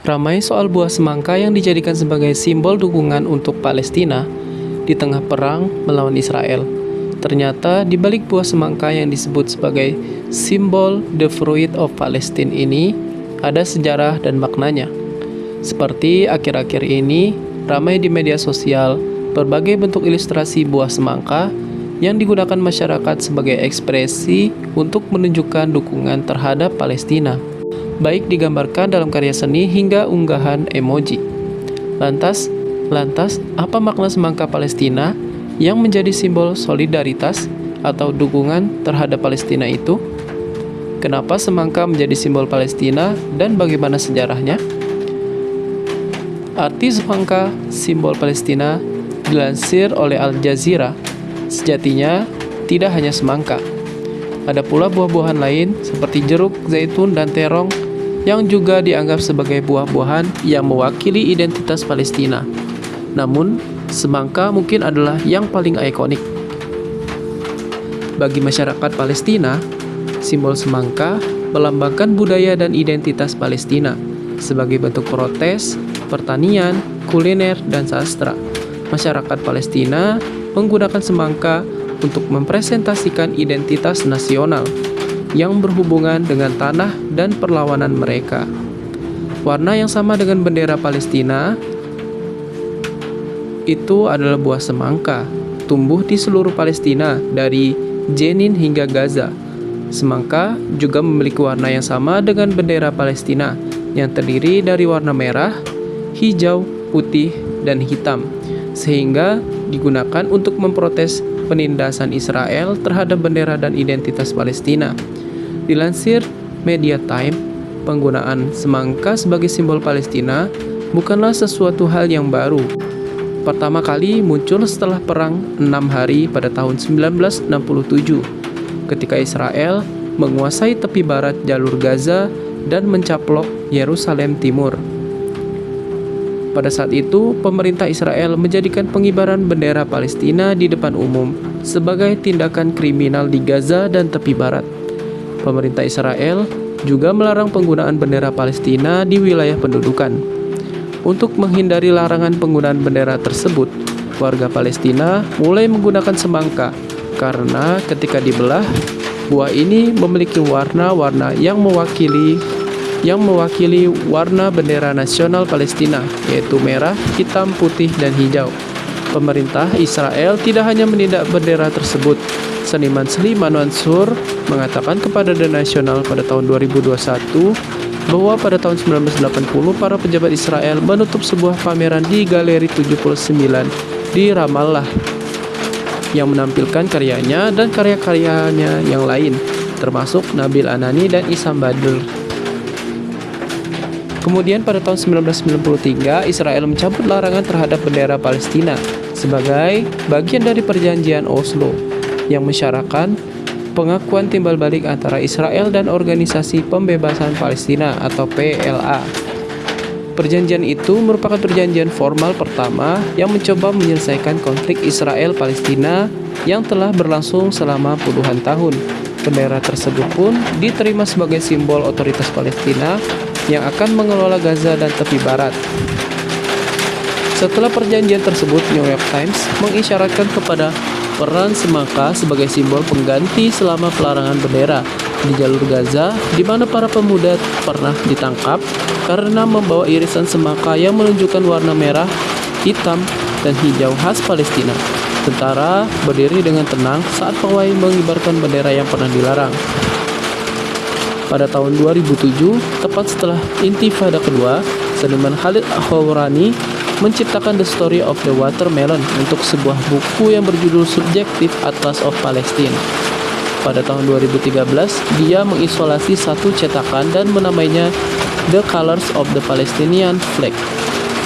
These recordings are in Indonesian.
Ramai soal buah semangka yang dijadikan sebagai simbol dukungan untuk Palestina di tengah perang melawan Israel. Ternyata di balik buah semangka yang disebut sebagai simbol the fruit of Palestine ini ada sejarah dan maknanya. Seperti akhir-akhir ini ramai di media sosial berbagai bentuk ilustrasi buah semangka yang digunakan masyarakat sebagai ekspresi untuk menunjukkan dukungan terhadap Palestina, baik digambarkan dalam karya seni hingga unggahan emoji. Lantas, apa makna semangka Palestina yang menjadi simbol solidaritas atau dukungan terhadap Palestina itu? Kenapa semangka menjadi simbol Palestina dan bagaimana sejarahnya? Arti semangka simbol Palestina dilansir oleh Al Jazeera, sejatinya tidak hanya semangka. Ada pula buah-buahan lain seperti jeruk, zaitun, dan terong yang juga dianggap sebagai buah-buahan yang mewakili identitas Palestina. Namun, semangka mungkin adalah yang paling ikonik. Bagi masyarakat Palestina, simbol semangka melambangkan budaya dan identitas Palestina sebagai bentuk protes, pertanian, kuliner, dan sastra. Masyarakat Palestina menggunakan semangka untuk mempresentasikan identitas nasional yang berhubungan dengan tanah dan perlawanan mereka. Warna yang sama dengan bendera Palestina itu adalah buah semangka, tumbuh di seluruh Palestina dari Jenin hingga Gaza. Semangka juga memiliki warna yang sama dengan bendera Palestina yang terdiri dari warna merah, hijau, putih, dan hitam, sehingga digunakan untuk memprotes penindasan Israel terhadap bendera dan identitas Palestina. Dilansir Media Time, penggunaan semangka sebagai simbol Palestina bukanlah sesuatu hal yang baru. Pertama kali muncul setelah Perang 6 Hari pada tahun 1967, ketika Israel menguasai tepi barat jalur Gaza dan mencaplok Yerusalem Timur. Pada saat itu, pemerintah Israel menjadikan pengibaran bendera Palestina di depan umum sebagai tindakan kriminal di Gaza dan tepi barat. Pemerintah Israel juga melarang penggunaan bendera Palestina di wilayah pendudukan. Untuk menghindari larangan penggunaan bendera tersebut, warga Palestina mulai menggunakan semangka karena ketika dibelah, buah ini memiliki warna-warna yang mewakili warna bendera nasional Palestina, yaitu merah, hitam, putih, dan hijau. Pemerintah Israel tidak hanya menindak bendera tersebut. Seniman Mansur mengatakan kepada The National pada tahun 2021 bahwa pada tahun 1980 para pejabat Israel menutup sebuah pameran di Galeri 79 di Ramallah yang menampilkan karyanya dan karya-karyanya yang lain, termasuk Nabil Anani dan Issam Badr. Kemudian pada tahun 1993, Israel mencabut larangan terhadap bendera Palestina sebagai bagian dari perjanjian Oslo yang mensyaratkan pengakuan timbal balik antara Israel dan Organisasi Pembebasan Palestina atau PLA. Perjanjian itu merupakan perjanjian formal pertama yang mencoba menyelesaikan konflik Israel-Palestina yang telah berlangsung selama puluhan tahun. Bendera tersebut pun diterima sebagai simbol otoritas Palestina yang akan mengelola Gaza dan tepi barat. Setelah perjanjian tersebut, New York Times mengisyaratkan kepada peran semangka sebagai simbol pengganti selama pelarangan bendera di jalur Gaza, di mana para pemuda pernah ditangkap karena membawa irisan semangka yang menunjukkan warna merah, hitam, dan hijau khas Palestina. Tentara berdiri dengan tenang saat pawai mengibarkan bendera yang pernah dilarang. Pada tahun 2007, tepat setelah Intifada kedua, seniman Khalid Howrani menciptakan The Story of the Watermelon untuk sebuah buku yang berjudul Subjective Atlas of Palestine. Pada tahun 2013, dia mengisolasi satu cetakan dan menamainya The Colors of the Palestinian Flag,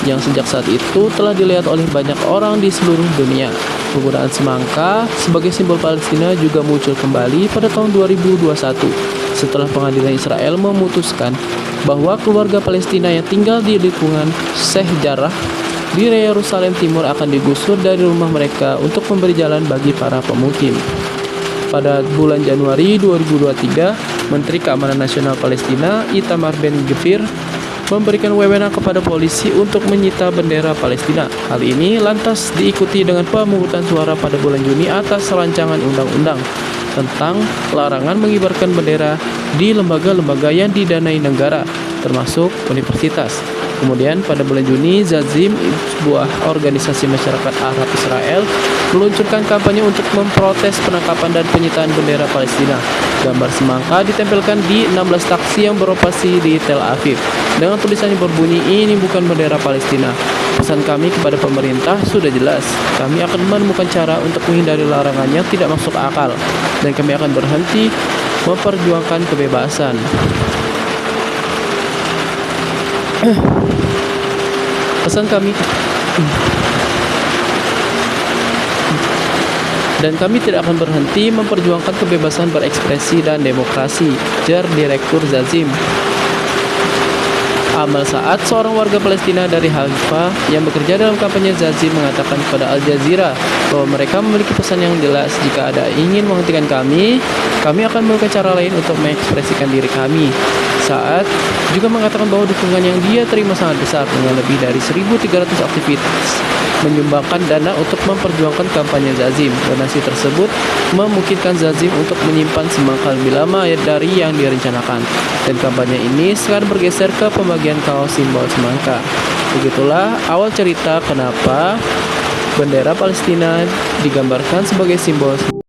yang sejak saat itu telah dilihat oleh banyak orang di seluruh dunia. Penggunaan semangka sebagai simbol Palestina juga muncul kembali pada tahun 2021 setelah pengadilan Israel memutuskan bahwa keluarga Palestina yang tinggal di lingkungan Sheikh Jarrah di Yerusalem Timur akan digusur dari rumah mereka untuk memberi jalan bagi para pemukim. Pada bulan Januari 2023, Menteri Keamanan Nasional Palestina Itamar Ben-Gvir memberikan wewenang kepada polisi untuk menyita bendera Palestina. Hal ini lantas diikuti dengan pemungutan suara pada bulan Juni atas rancangan undang-undang tentang larangan mengibarkan bendera di lembaga-lembaga yang didanai negara, termasuk universitas. Kemudian pada bulan Juni, Zazim, sebuah organisasi masyarakat Arab Israel, meluncurkan kampanye untuk memprotes penangkapan dan penyitaan bendera Palestina. Gambar semangka ditempelkan di 16 taksi yang beroperasi di Tel Aviv. Dengan tulisan yang berbunyi, "Ini bukan bendera Palestina." Pesan kami kepada pemerintah sudah jelas. Kami akan menemukan cara untuk menghindari larangan yang tidak masuk akal, dan kami akan berhenti memperjuangkan kebebasan. Pesan kami dan kami tidak akan berhenti memperjuangkan kebebasan berekspresi dan demokrasi, jar Direktur Zazim Amal Saad, seorang warga Palestina dari Haifa yang bekerja dalam kampanye. Zazim mengatakan kepada Al Jazeera bahwa mereka memiliki pesan yang jelas: jika ada ingin menghentikan kami akan menemukan cara lain untuk mengekspresikan diri kami. Saad juga mengatakan bahwa dukungan yang dia terima sangat besar, dengan lebih dari 1.300 aktivis menyumbangkan dana untuk memperjuangkan kampanye Zazim. Donasi tersebut memungkinkan Zazim untuk menyimpan semangka lebih lama dari yang direncanakan, dan kampanye ini sekarang bergeser ke pembagian kaos simbol semangka. Begitulah awal cerita kenapa bendera Palestina digambarkan sebagai simbol